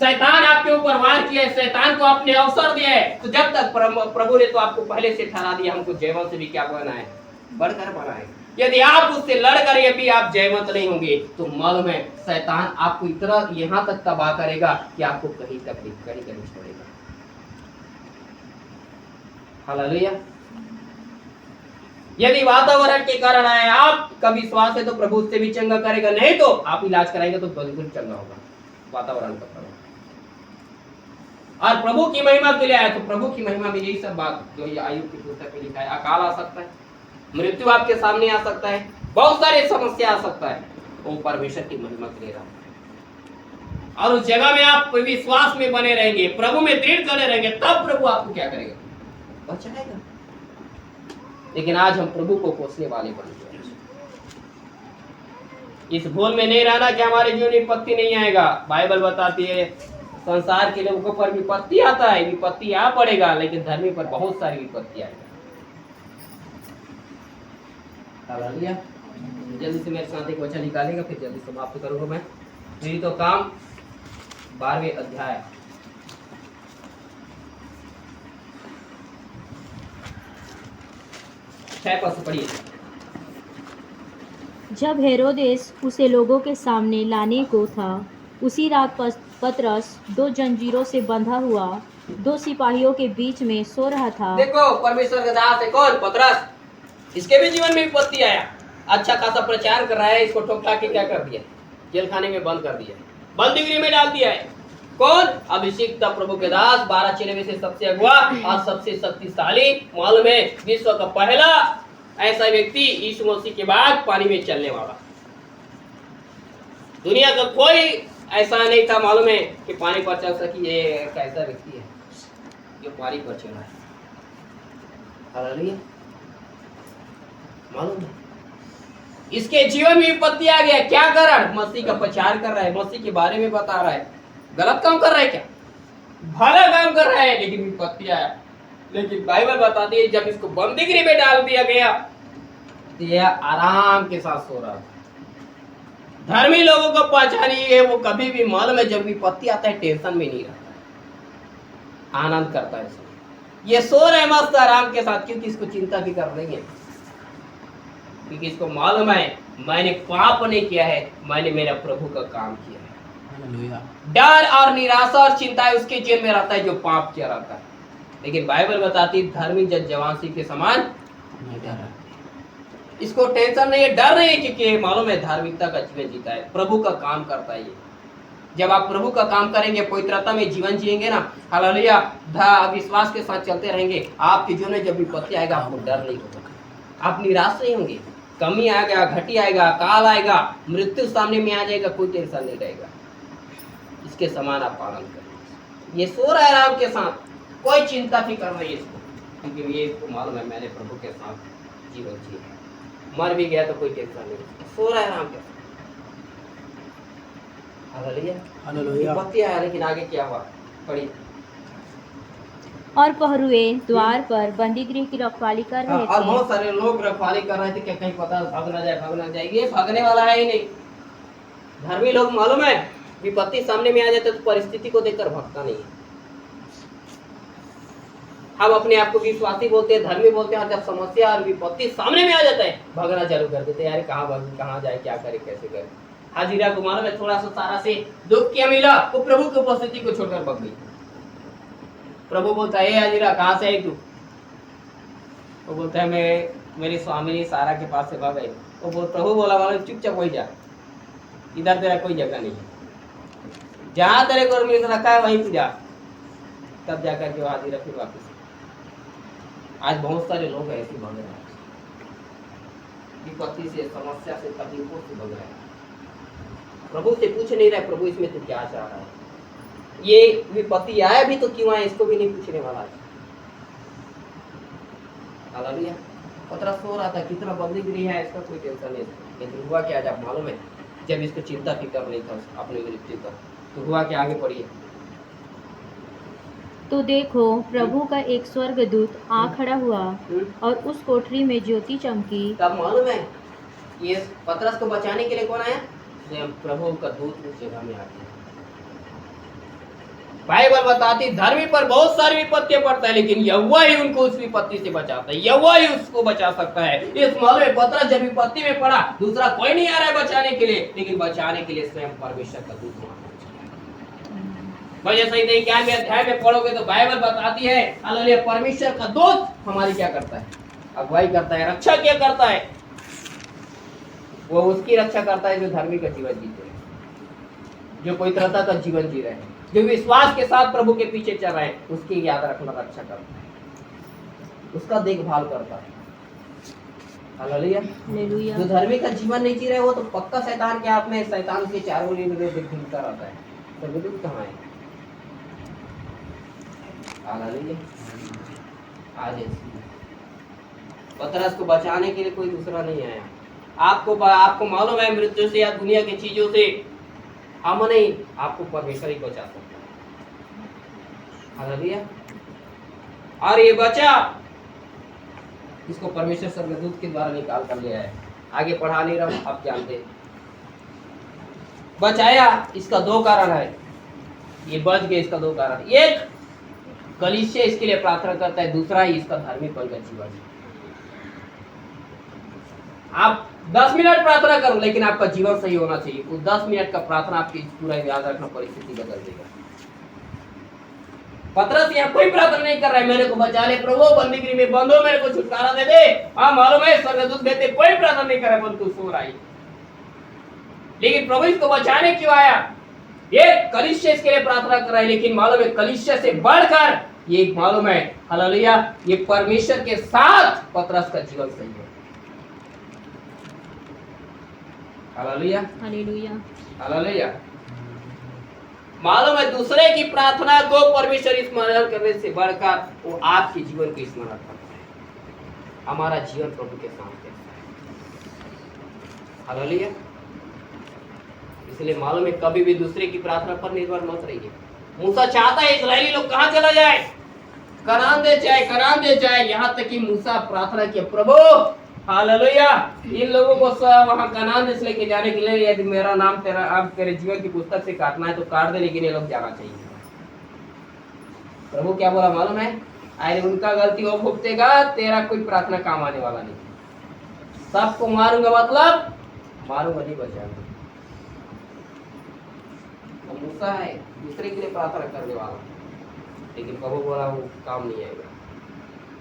शैतान आपके ऊपर वार किया है, शैतान को आपने अवसर दिया है, तो जब तक प्रभु ने तो आपको पहले से ठहरा दिया, हमको जयवंत से भी क्या बना है, बढ़कर बना है। यदि आप उससे लड़कर ये भी आप जयवंत नहीं होंगे, तो मालूम है शैतान आपको इतना यहाँ तक तबाह करेगा कि आपको कहीं तक कहीं छोड़ेगा। हालेलुया। यदि वातावरण के कारण आए आपका विश्वास है तो प्रभु उससे भी चंगा करेगा, नहीं तो आप इलाज कराएंगे तो बिल्कुल चंगा होगा वातावरण का प्रभाव। और प्रभु की महिमा के लिए आए तो प्रभु की महिमा में यही सब बात जो ये आयुब की पुस्तक में लिखा है, अकाल आ सकता है, मृत्यु आपके सामने आ सकता है, बहुत सारी समस्या आ सकता है, वो परमेश्वर की महिमा के लिए रहा। और उस जगह में आप विश्वास में बने रहेंगे, प्रभु में दृढ़ बने रहेंगे, तब प्रभु आपको क्या करेगा, बचाएगा। लेकिन आज हम प्रभु को कोसने वाले बन गए। इस भूल में नहीं रहना कि हमारे जीवन में विपत्ति नहीं आएगा। बाइबल बताती है संसार के लोगों पर विपत्ति आता है, विपत्ति आ पड़ेगा, लेकिन धर्मी पर बहुत सारी विपत्ति आएगा। हालेलुया। जल्दी से मेरे साथ एक वचन निकालेगा, फिर जल्दी समाप्त करूंगा मैं। मेरी तो काम 12वें अध्याय, पढ़िए। जब हेरोदेस उसे लोगों के सामने लाने को था, उसी रात पतरस 2 जंजीरों से बंधा हुआ 2 सिपाहियों के बीच में सो रहा था। देखो परमेश्वर का दास है कौन, पतरस। इसके भी जीवन में विपत्ति आया, अच्छा खासा प्रचार कर रहा है, इसको ठोक के क्या कर दिया, जेल खाने में बंद कर दिया, बंदीगृह में डाल दिया है। कौन, अभिषिक्त प्रभु के दास, 12 चेले में से सबसे अगुआ और सबसे शक्तिशाली, मालूम है विश्व का पहला ऐसा व्यक्ति यीशु मसीह के बाद पानी में चलने वाला। दुनिया का कोई ऐसा नहीं था, मालूम है कि पानी पर चल सकी। ये कैसा व्यक्ति है जो पानी पर चला है। हालेलुया। मालूम है इसके जीवन में विपत्ति आ गया, क्या कारण, मसीह का प्रचार कर रहा है, मसीह के बारे में बता रहा है। गलत काम कर रहा है क्या, भला काम कर रहा है, लेकिन विपत्ति आया। लेकिन बाइबल बताती है जब इसको बंदीगृह में डाल दिया गया तो यह आराम के साथ सो रहा था। धर्मी लोगों को पहचान ये है, वो कभी भी मालूम है जब विपत्ति आता है टेंशन में नहीं रहता, आनंद करता है। ये सो रहे मस्त आराम के साथ, क्योंकि इसको चिंता भी कर रही है, क्योंकि इसको मालूम है मैंने पाप नहीं किया है, मैंने मेरा प्रभु का काम किया है। डर और निराशा और चिंता उसके जेल में रहता है जो पाप किया रहता है। लेकिन बाइबल बताती धार्मिक जन जवान सिंह के समान नहीं डर। इसको टेंशन नहीं है, डर नहीं है, क्योंकि मालूम है धार्मिकता का जीवन जीता है, प्रभु का काम करता है। ये जब आप प्रभु का काम करेंगे, पवित्रता में जीवन जिएंगे ना, हालेलुया, विश्वास के साथ चलते रहेंगे, आपके जीवन में जब विपत्ति आएगा आपको डर नहीं होगा, आप निराश नहीं होंगे। कमी आएगा, घटी आएगा, काल आएगा, मृत्यु सामने में आ जाएगा, कोई टेंशन नहीं रहेगा। इसके समान आप पालन करें। ये सो रहा है आराम के साथ, कोई चिंता फिक्र नहीं इसको, क्योंकि ये इसको मालूम है मैंने प्रभु के साथ जीवन जिया। मर भी गया तो कोई टेंशन नहीं, सो रहा है आराम के साथ। हालेलुया। विपत्ति आया, लेकिन आगे क्या हुआ पढ़िए। और पहरुए द्वार पर बंदी गृह की रखवाली कर रहे और थे। बहुत सारे लोग रखवाली कर रहे थे कि कहीं पता भाग ना जाए। ये भागने वाला है ही नहीं। धर्मी लोग मालूम है विपत्ति सामने में आ जाते तो परिस्थिति को देखकर भागता नहीं है। हम अपने आप को विश्वासी बोलते हैं, धर्मी बोलते हैं, और जब समस्या और विपत्ति सामने में आ जाता है भागना चालू कर देते हैं। यार कहाँ भागे, कहाँ जाए, क्या करे, कैसे करे। हाजिरा को मालूम है थोड़ा सा सारा से दुख क्या मिला, वो प्रभु की उपस्थिति को छोड़कर भाग गई। प्रभु बोलता है हाजिरा कहाँ से आई तू? वो बोलता है मैं मेरी स्वामिनी सारा के पास से भाग गई। वो प्रभु बोला वाला चुपचाप वही जा, इधर तेरा कोई जगह नहीं है, जहाँ तेरे को मिल रखा है वहीं तू जा। तब जाकर के हाजिरा फिर वापस। आज बहुत सारे लोग ऐसे भाग रहे हैं, विपत्ति से, समस्या से, तकलीफों से भाग रहे हैं। प्रभु से पूछ नहीं रहे प्रभु इसमें तू क्या चाह रहा है, ये विपत्ति आया भी तो क्यों आया, इसको भी नहीं पूछने वाला है। हालेलुया। पतरस सो रहा था, कितना बंदी गृह है इसका कोई टेंशन नहीं। लेकिन हुआ क्या जब मालूम है, जब इसको चिंता फिक्र नहीं था अपने मृत्यु का, तो हुआ क्या आगे पढ़िए। तो देखो प्रभु का एक स्वर्गदूत आ खड़ा हुआ और उस कोठरी में ज्योति चमकी। तब मालूम है ये पतरस को बचाने के लिए कौन आया? स्वयं प्रभु का दूत उस जगह में आ गया। बाइबल बताती धर्मी पर बहुत सारी विपत्तियां पड़ता है, लेकिन यहोवा ही उनको उस विपत्ति से बचाता है, यहोवा ही उसको बचा सकता है। इस मालूम है पतरस जब विपत्ति में पड़ा, दूसरा कोई नहीं आ रहा है बचाने के लिए, लेकिन बचाने के लिए स्वयं परमेश्वर का दूत वहां वजह सही नहीं। क्या में अध्याय में पढ़ोगे तो बाइबल बताती है हालेलुया, परमेश्वर का दूत हमारी क्या करता है? अगुवाई करता है, रक्षा क्या करता है? वो उसकी रक्षा करता है जो धर्मी का जीवन जीते हैं, जो पवित्रता का जीवन जी रहे हैं, जो विश्वास के साथ प्रभु के पीछे चल रहे हैं, उसकी याद रखना, रक्षा करता है, उसका देखभाल करता है। हालेलुया। हालेलुया। जो धर्मी का जीवन नहीं जी रहे वो तो पक्का शैतान के हाथ में, शैतान के चारों ओर घूमता रहता है। स्वर्गदूत कहाँ है? हालेलुया। आज पतरस को बचाने के लिए कोई दूसरा नहीं आया। आपको मालूम है मृत्यु से या दुनिया की चीजों से हम नहीं, आपको परमेश्वर ही बचा सकता है। हालेलुया। और ये बचा इसको परमेश्वर स्वर्गदूत के द्वारा निकाल कर ले आया। आगे पढ़ा नहीं रहा, आप जानते हैं। बचाया इसका दो कारण है, ये बच गए इसका दो कारण। एक कलीसिया इसके लिए प्रार्थना करता है, दूसरा ही इसका धार्मिकपन का जीवन। आप 10 मिनट प्रार्थना करो, लेकिन आपका जीवन सही होना चाहिए। वो 10 मिनट का प्रार्थना आपकी पूरा याद रखना, परिस्थिति बदल देगा। पतरस यहाँ कोई प्रार्थना नहीं कर रहा है मेरे को बचा ले प्रभु, बंदीगृह में बंद हो, मेरे को छुटकारा दे दे। हाँ मालूम है स्वर्गदूत देते, कोई प्रार्थना नहीं कर रहा है, परंतु सो रहा है। लेकिन प्रभु इसको बचाने क्यों आया? ये कलीसिया इसके लिए प्रार्थना कर रहा है, लेकिन मालूम है कलीसिया से बढ़कर ये मालूम है हालेलुया, ये परमेश्वर के साथ पतरस का जीवन सही है। हालेलुया। हालेलुया। हालेलुया। मालूम है दूसरे की प्रार्थना को परमेश्वर स्मरण करने से बढ़कर वो आपके जीवन को स्मरण करता है। हमारा जीवन प्रभु के साथ कैसा है? हालेलुया। इसलिए मालूम है कभी भी दूसरे की प्रार्थना पर निर्भर मत रहिए। मूसा चाहता है इस्राएली लोग कहाँ चला जाए? कनान दे जाए, कनान दे जाए। यहाँ तक कि मूसा प्रार्थना किया प्रभु हालेलुया, इन लोगों को वहां कनान देश लेके जाने के लिए यदि मेरा नाम तेरा अब तेरे जीवन की पुस्तक से काटना है तो काट दे, लेकिन ये लोग जाना चाहिए। प्रभु क्या बोला मालूम है? अरे उनका गलती वो भुगतेगा, तेरा कोई प्रार्थना काम आने वाला नहीं। सबको मारूंगा मतलब मारूंगा नहीं, बचाऊंगा। मूसा है दूसरे के लिए प्रार्थना करने वाला, लेकिन प्रभु बोला वो काम नहीं आएगा।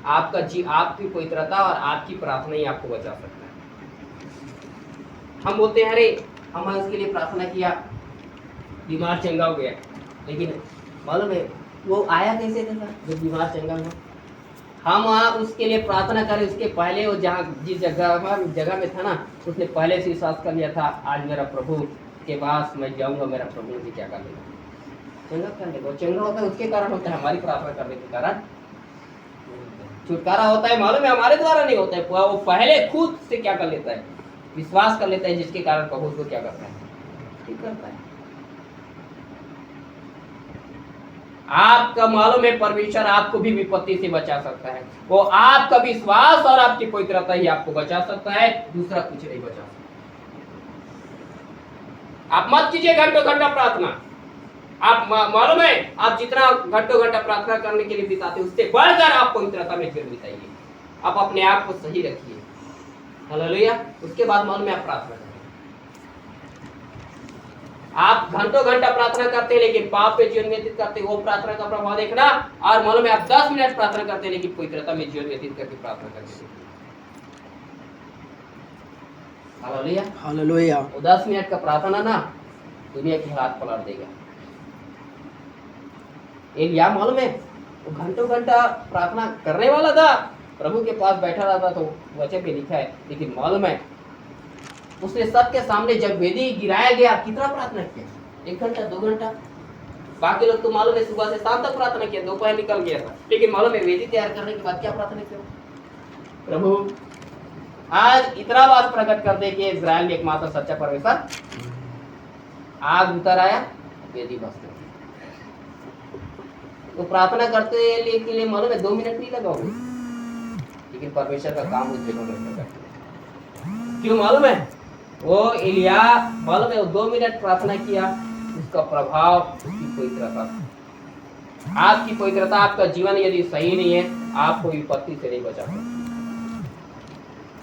आपकी पवित्रता और आपकी प्रार्थना ही आपको बचा सकता है। हम बोलते हैं अरे हमने उसके लिए प्रार्थना किया, बीमार चंगा हो गया, लेकिन मालूम है वो आया कैसे था जब बीमार चंगा हुआ? हम वहाँ उसके लिए प्रार्थना करें उसके पहले वो जिस जगह में था ना, उसने पहले से विश्वास कर लिया था आज मेरा प्रभु के पास मैं जाऊंगा, मेरा प्रभु मुझे क्या कर लेगा, चंगा कर लेगा। चंगा होता है उसके कारण होता है, हमारी प्रार्थना करने के कारण छुटकारा होता है। मालूम है हमारे द्वारा नहीं होता है, वो पहले खुद से क्या कर लेता है, विश्वास कर लेता है, जिसके कारण प्रभु उसको क्या करता है, ठीक करता है। आपका मालूम है परमेश्वर आपको भी विपत्ति से बचा सकता है, वो आपका विश्वास और आपकी पवित्रता ही आपको बचा सकता है, दूसरा कुछ नहीं बचा सकता। आप मत कीजिए घंटों घंटा प्रार्थना, आप मालूम है आप जितना घंटों घंटा प्रार्थना करने के लिए बिताते उससे बढ़कर आप पवित्रता में जीवन बिताइए, आप अपने आप को सही रखिए। हालेलुया। उसके बाद मालूम है आप प्रार्थना करें। आप घंटों घंटा प्रार्थना करते हैं लेकिन पाप पे जीवन व्यतीत करते, वो प्रार्थना का प्रभाव देखना। और मालूम है आप 10 मिनट प्रार्थना करते हैं लेकिन पवित्रता में जीवन व्यतीत करके प्रार्थना करते हैं। Hallelujah hallelujah. वो 10 मिनट का प्रार्थना ना दुनिया की हालत पलट देगा। एलिया मालूम है वो घंटों घंटा प्रार्थना करने वाला था, प्रभु के पास बैठा रहता तो वचन पे लिखा है, लेकिन मालूम है उसने सबके सामने जब वेदी गिराया गया कितना प्रार्थना किया, 1 घंटा 2 घंटा। बाकी लोग तो मालूम है सुबह से शाम तक प्रार्थना किया, दोपहर निकल गया था, लेकिन मालूम है वेदी तैयार करने के बाद क्या प्रार्थना किया, प्रभु आज इतना बात प्रकट कर दे कि इजराइल में एकमात्र सच्चा परमेश्वर। आग उतर आया, वेदी बस गई। तो प्रार्थना करते के लिए मालूम है 2 मिनट नहीं लगा होगा, लेकिन परमेश्वर का काम उस जगह में प्रकट किया। क्यों मालूम है वो एलिया मालूम है वो 2 मिनट प्रार्थना किया, उसका प्रभाव उसकी पवित्रता। आपकी पवित्रता, आपका जीवन यदि सही नहीं है आपको विपत्ति से नहीं बचा सकता।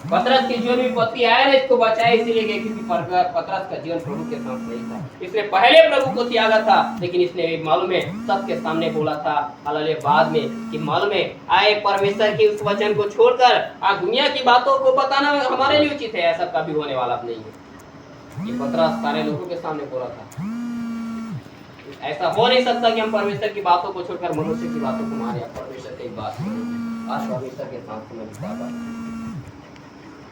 पतरस के जीवन में विपत्ति आया ना, इसको बचाया इसीलिए क्योंकि पतरस का जीवन प्रभु के साथ नहीं था। इसने पहले प्रभु को त्यागा था, लेकिन इसने मालूम है सबके सामने बोला था हालेलुया बाद में कि मालूम है आए परमेश्वर के उस वचन को छोड़कर आज दुनिया की बातों को बताना हमारे लिए उचित है, ऐसा कभी होने वाला नहीं है। ये पतरस सारे लोगों के सामने बोला था। ऐसा हो नहीं सकता कि हम परमेश्वर की बातों को छोड़कर मनुष्य की बातों को माने। परमेश्वर की बात आज परमेश्वर के साथ समय बिताता।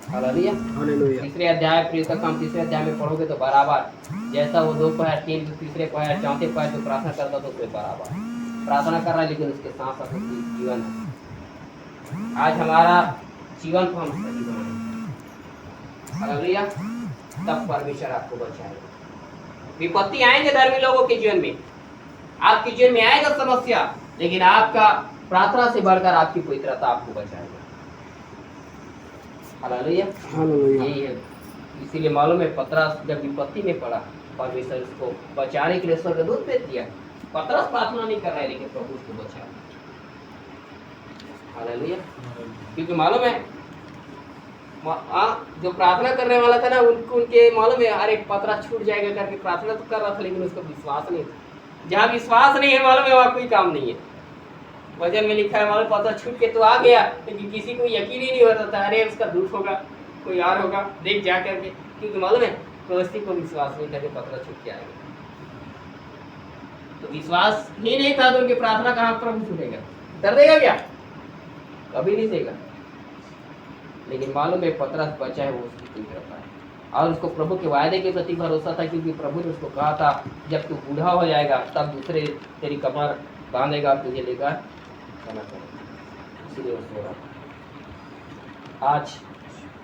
Hallelujah hallelujah. तीसरे अध्याय प्रियतम हम तीसरे अध्याय में पढ़ोगे तो बराबर जैसा वो दोपहर 3 तीसरे पहर चौथे पहर जो प्रार्थना करता था उससे बराबर प्रार्थना कर रहा है, लेकिन उसके साथ साथ जीवन है। आज हमारा जीवन को हम सही बनाएं। हालेलुया, तब परमेश्वर आपको बचाएगा। विपत्ति आएंगे धर्मी लोगों के जीवन में, आपके जीवन में आएगा समस्या, लेकिन आपका प्रार्थना से बढ़कर आपकी पवित्रता आपको बचाएगा। Hallelujah hallelujah. यही है, इसीलिए मालूम है पतरस जब विपत्ति में पड़ा परमेश्वर उसको बचाने के लिए स्वर्गदूत भेज दिया। पतरस प्रार्थना नहीं कर रहा है लेकिन प्रभु उसको बचा। हालेलुया। क्योंकि मालूम है जो प्रार्थना करने वाला था ना उनके मालूम है अरे पतरस छूट जाएगा करके प्रार्थना तो कर रहा था, लेकिन उसका विश्वास नहीं था। जहाँ विश्वास नहीं है मालूम है वहाँ कोई काम नहीं है। वचन में लिखा है मालूम पतरस छूट के तो आ गया, लेकिन किसी को यकीन ही नहीं होता था अरे उसका दूत होगा कोई और होगा, देख जा करके, क्योंकि मालूम है किसी को विश्वास नहीं करके पतरस छूट के आएगा। तो विश्वास ही नहीं था तो उनकी प्रार्थना कहाँ प्रभु छूटेगा, कर देगा क्या, कभी नहीं देगा। लेकिन मालूम है पतरस बचा है, वो उसकी पवित्रता है और उसको प्रभु के वायदे के प्रति भरोसा था, क्योंकि प्रभु ने उसको कहा था जब तू बूढ़ा हो जाएगा तब दूसरे तेरी कमर बांधेगा, तुझे लेकर खाना करेगा। इसीलिए उसको रहा। आज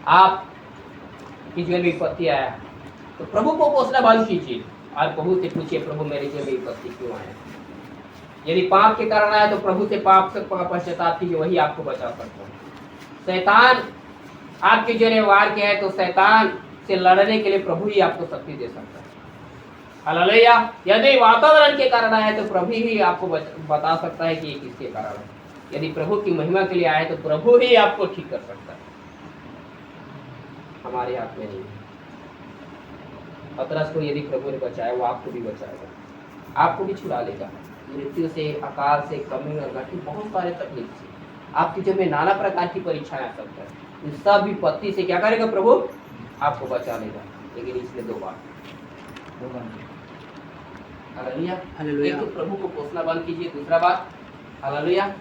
आप की जीवन में विपत्ति आया तो प्रभु को पोसना बंद कीजिए और प्रभु से पूछिए प्रभु मेरे जीवन में विपत्ति क्यों आया। यदि पाप के कारण आया तो प्रभु से पाप से पश्चाताप कीजिए, वही आपको बचा सकता है। शैतान आपके जीवन में वार किया है तो शैतान से लड़ने के लिए प्रभु ही आपको शक्ति दे सकता है। हालेलुया। यदि वातावरण के कारण आया तो प्रभु ही आपको बता सकता है कि ये किसके कारण है। यदि प्रभु की महिमा के लिए आए तो प्रभु ही आपको ठीक कर सकता है, हमारे हाथ में नहीं है। पतरस को यदि प्रभु ने बचाया वो आपको भी बचाएगा। आपको भी छुड़ा लेगा मृत्यु से, अकाल से, कमी और घटी, बहुत सारे तकलीफ से, आपकी जब में नाना प्रकार की परीक्षाएं आ सकता है, इन सब विपत्ति से क्या करेगा प्रभु? आपको बचा लेगा। लेकिन इसमें दो बात, हालेलुया। एक तो प्रभु को पोसना बंद कीजिए, दूसरा बात हालेलुया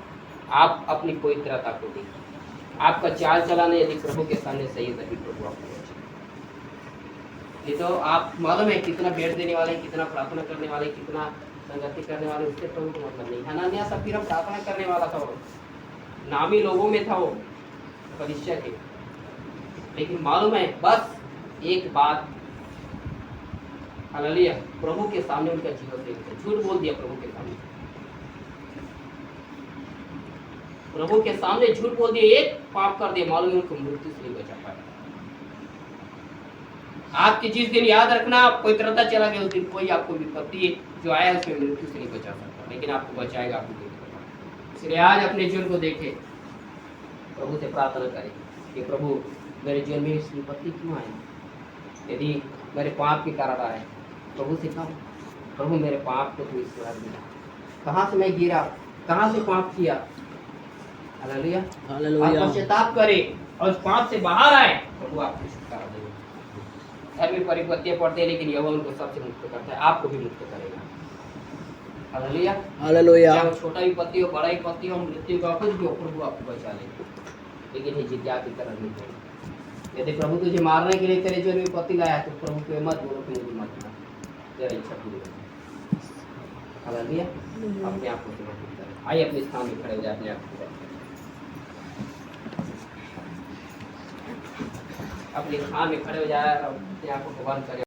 आप अपनी पवित्रता को देखिए, आपका चाल चलाना यदि प्रभु के सामने सही है तभी प्रभु आपको बचाएगा। ये तो आप मालूम है कितना भेंट देने वाले, कितना प्रार्थना करने वाले, कितना संगति करने वाले, उससे प्रभु को मतलब नहीं। हनानिया सफीरा प्रार्थना करने वाला था, वो नामी लोगों में था, वो कलीसिया के, लेकिन मालूम है बस एक बात हालेलुया प्रभु के सामने उनका जीवन दे दिया, झूठ बोल दिया प्रभु के सामने, प्रभु के सामने झूठ बोल दिया, एक पाप कर दिया, मालूम है उनको मृत्यु से नहीं बचा पाया। आपके जिस दिन याद रखना पवित्रता चला गया, उस दिन कोई आपको विपत्ति जो आया उसमें मृत्यु से नहीं बचा सकता, लेकिन आपको बचाएगा आपको पवित्रता। इसलिए आज अपने जीवन को देखे, प्रभु से प्रार्थना करें कि प्रभु मेरे जीवन में इस विपत्ति क्यों आई, यदि मेरे पाप के कारण आए, प्रभु से कहो प्रभु मेरे पाप को तू ईश्वर दिला, कहाँ से मैं गिरा, कहाँ से पाप किया, हालेलुया हालेलुया पश्चाताप करे और उस पाप से बाहर आए, प्रभु आपको छुटकारा देगा। घर में परिपत्तियां पड़ते हैं, लेकिन यहोवा उनको सबसे मुक्त करता है, आपको भी मुक्त करेगा। हालेलुया हालेलुया चाहे छोटा विपत्ति हो, बड़ा विपत्ति हो, मृत्यु का कुछ भी हो, प्रभु आपको बचा लेगा। लेकिन ये जिद्दा की तरह नहीं होगा। यदि प्रभु तुझे मारने के लिए तेरे जीवन में विपत्ति लाया तो प्रभु को मत बोलो कि मुझे मत मार, तेरा इच्छा पूरी हो। हालेलुया अपने आप को समर्पित करें। आइए अपने स्थान में खड़े हो जाए, अपने आप को अपने स्थान में खड़े हो जाए, अपने आप को भगवान करे।